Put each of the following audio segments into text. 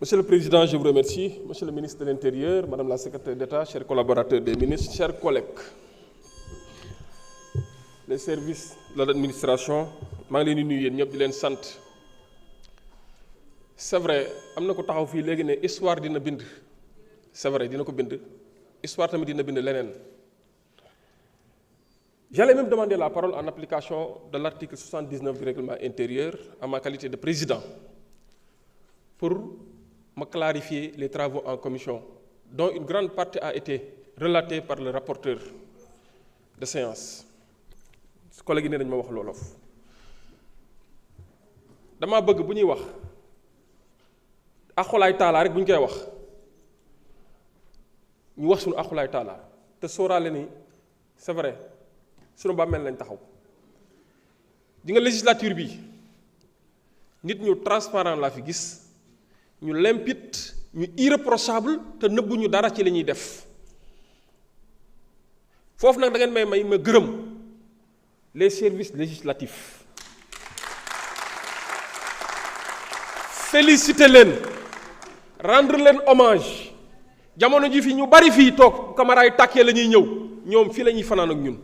Monsieur le Président, je vous remercie. Monsieur le ministre de l'Intérieur, Madame la Secrétaire d'État, chers collaborateurs des ministres, chers collègues, les services de l'administration, maa ngi leen di nuyu yéen ñëpp di leen sant. C'est vrai am na ko taxaw fii léegi ne histoire dina bind c'est vrai dina ko bind histoire tamit dina bind leneen. J'allais même demander la parole en application de l'article 79 du règlement intérieur en ma qualité de président pour me clarifier les travaux en commission, dont une grande partie a été relatée par le rapporteur de séance. Collègue yi ne dañ ma wax loolof dama bëgg bu ñuy wax axulaay taala rek bu ñu koy wax ñu wax suñu axulaay taala te sóoraale ni c'est vrai suñu bàmmeel lañ taxaw di nga législature bi nit ñu transparent laa fi gis ñu limpide ñu irréprochable te nëbbuñu dara ci li ñuy def foofu nag da ngeen may ma gërëm les services législatifs féliciter leen rendre leen hommage jamono ji fi ñu bari fii toog caméra yi tàkkee la ñuy ñëw ñoom fii la ñuy fanaan ak ñun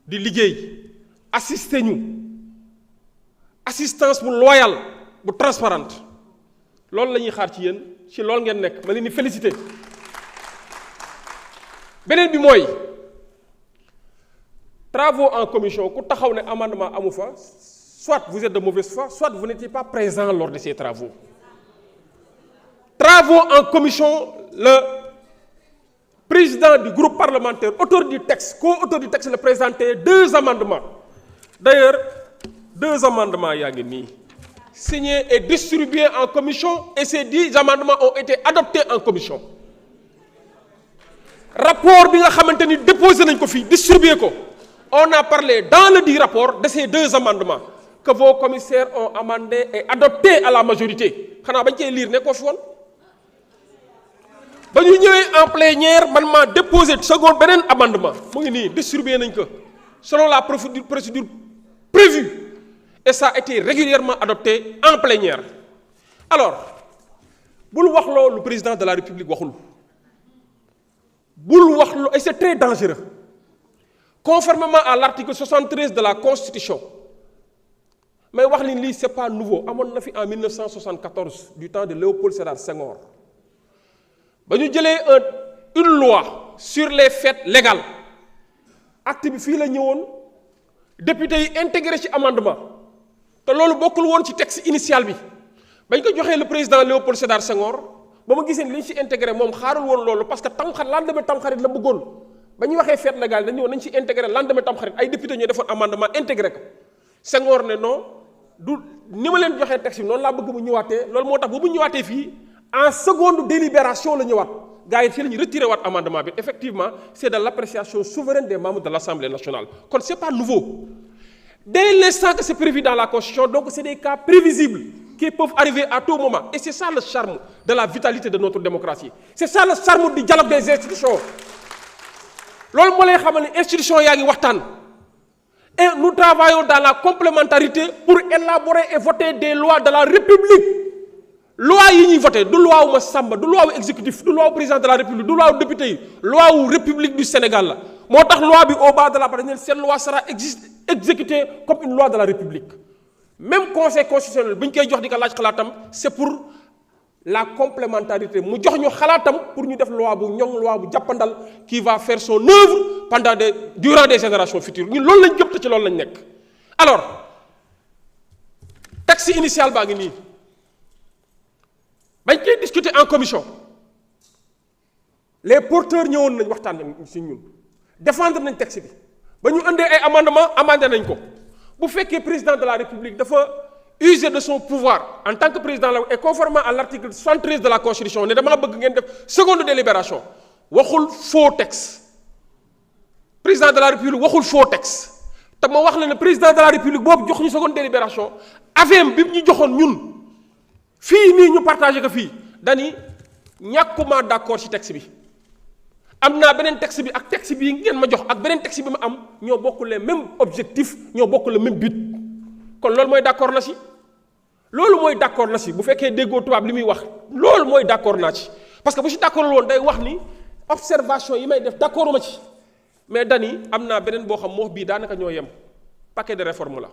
di liggéey assister ñu assistance bu loyale bu transparente loolu la ñuy xaar ci yéen ci loolu ngeen nekk ma leen di féliciter beneen bi mooy travaux en commission ku taxaw ne amendement amu fa soit vous êtes de mauvaise foi soit vous n'étiez pas présent lors de ces travaux. Travaux en commission, le président du groupe parlementaire, auteur du texte, co-auteur du texte, a présenté 2 amendements. D'ailleurs, 2 amendements signés et distribués en commission, et ces 10 amendements ont été adoptés en commission. Rapport bi nga xamanteni déposé nañ ko fi distribué ko. On a parlé dans le dit rapport de ces 2 amendements que vos commissaires ont amendés et adoptés à la majorité. Xana bañ cey lire ne ko fi won. Ba ñu ñëwé en plénière man ma déposé second benen amendement mu ngi ni distribué nañ ko selon la procédure prévue et ça a été régulièrement adopté en plénière. Alors, bul wax lo le président de la République waxul. Bul wax lo et c'est très dangereux. Conformément à l'article 73 de la Constitution, mais wax ni li c'est pas nouveau amoon na fi en 1974 du temps de Léopold Sédar Senghor ba ñu jëlee une loi sur les fêtes légales acte bi fii la ñëwoon député yi intégré ci amendement te loolu bokkul woon ci texte initial bi bañ ko joxee le président Léopold Sédar Senghor ba ma gisee li ñu ci intégré moom xaarul woon loolu parce que lendemain tamxarit la bëggoon ba ñu waxee fête légale dañu woon nañ ci intégré lendemain tamxarit ay député ñoo defoon amendement intégré ko Senghor ne non du ni ma leen joxee texte bi noonu laa bëgg mu ñëwaatee loolu moo tax bu mu ñëwaatee fii en seconde délibération la ñëwaat gars yi ci la ñu retiré waat amendement bi effectivement c'est de l'appréciation souveraine des membres de l'Assemblée nationale kon c'est pas nouveau dès l'instant que c'est prévu dans la Constitution donc c'est des cas prévisibles qui peuvent arriver à tout moment et c'est ça le charme de la vitalité de notre démocratie c'est ça le charme du dialogue des institutions loolu moo lay xamal ne institution yaa ngi waxtaan et nous travaillons dans la complémentarité pour élaborer et voter des lois de la République. Loi yi ñuy voter du loi wu Massamba du loi wu exécutif du loi wu président de la République du loi wu député yi loi wu République du Sénégal la moo tax loi bi au bas de la page cette loi sera exécutée comme une loi de la République. Même conseil constitutionnel bu ñu koy jox di ko laaj xalaatam c'est pour la complémentarité mu jox ñu xalaatam pour ñu def loi bu ñoŋ loi bu jàppandal qui va faire son œuvre durant des générations futures ñun loolu lañ jëpp te ci loolu lañ nekk. Alors texte initial baa ngi nii bañ koy discuter en commission les porteurs ñëwoon nañ waxtaan nañ ci ñun défendre nañ texte bi ba ñu indee ay amendé nañ ko bu fekkee président de la République dafa user de son pouvoir en tant que président et conformément à l'article 73 de la Constitution ne dama bëgg ngeen def seconde délibération waxul faux texte président de la République waxul faux texte te ma wax la ne président de la République boobu jox ñu seconde délibération avem bi ñu joxoon ñun fii nii ñu partagé ko fii dani ñàkkuma d'accord ci texte bi am naa beneen texte bi ak texte bi ngeen ma jox ak beneen texte bi ma am ñoo bokk les mêmes objectifs ñoo bokk le même but kon loolu mooy d'accord na ci loolu mooy d'accord na si bu fekkee déggoo tubaab li muy wax loolu mooy d'accord naa ci parce que bu si d'accord woon day wax ni observation yi may def d'accord ma ci mais dani am naa beneen boo xam moo bii daanaka ñoo yem paquet de réforme la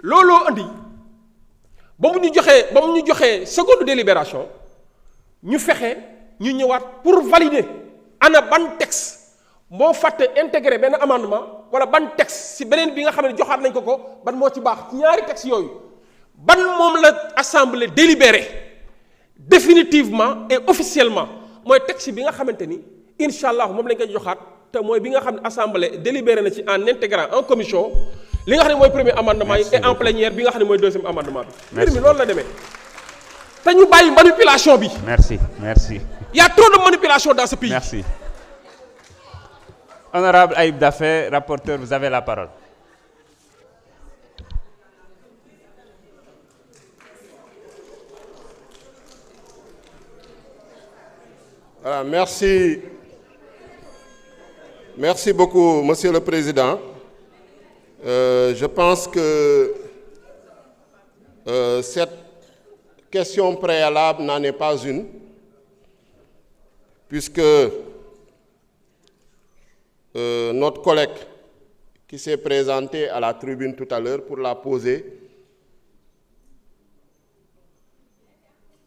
looloo andi ba mu ñu joxee seconde délibération ñu fexe ñu ñëwaat pour valider ana ban texte moo fàtte intégré benn amendement wala ban texte si beneen bi nga xam ne joxaat nañ ko ban moo ci baax ci ñaari texte yooyu ban moom la assemblée délibéré définitivement et officiellement mooy texte bi nga xamante ni incha allah moom lañ koy joxaat te mooy bi nga xam ne assemblée délibéré na ci en intégrant en commission li nga xam ne mooy premier amendement yi et en plénière bi nga xam ne mooy deuxième amendement bi. mbir mi loolu la demee te ñu bàyyi manipulation bi. merci. Il y a trop de manipulation dans ce pays. Merci. Honorable Ayib Daffé, rapporteur, vous avez la parole. Voilà, merci. Merci beaucoup, Monsieur le Président. Je pense que cette question préalable n'en est pas une, puisque notre collègue qui s'est présenté à la tribune tout à l'heure pour la poser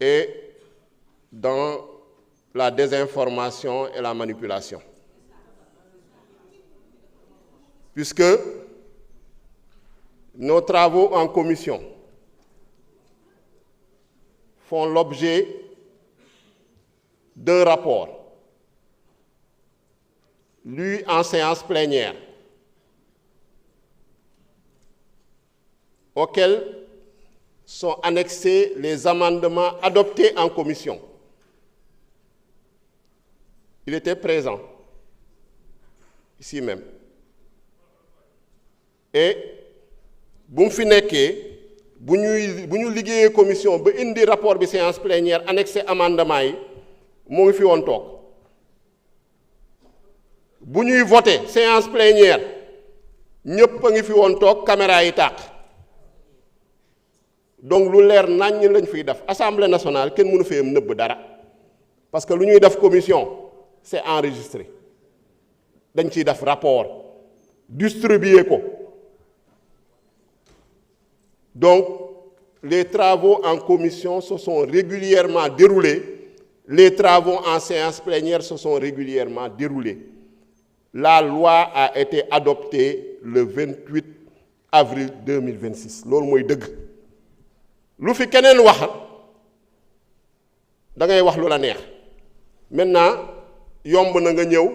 est dans la désinformation et la manipulation. Puisque nos travaux en commission font l'objet d'un rapport lu en séance plénière auquel sont annexés les amendements adoptés en commission. Il était présent, ici même. Et bu mu fi nekkee bu ñu liggéeyee commission ba indi rapport bi séance plénière annexé amendement yi moo ngi fi woon toog bu ñuy voté séance plénière ñëpp a ngi fi woon toog caméra yi tàq donc lu leer naññ lañ fiy def assemblée nationale kenn mënu fee nëbb dara parce que lu ñuy def commission c'est enregistré dañ ciy def rapport distribuer ko. Donc, les travaux en commission se sont régulièrement déroulés, les travaux en séance plénière se sont régulièrement déroulés. La loi a été adoptée le 28 avril 2026. loolu mooy dëgg lu fi keneen wax da ngay wax lu la neex maintenant yomb na nga ñëw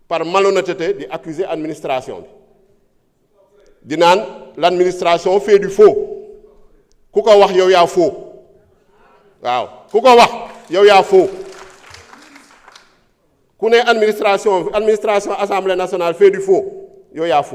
par malhonnêteté di accuser administration bi di naan l'administration fait du faux ku ko wax yow yaa faux waaw ku ko wax yow yaa faux ku ne administration assemblée nationale fait du faux yow yaa faux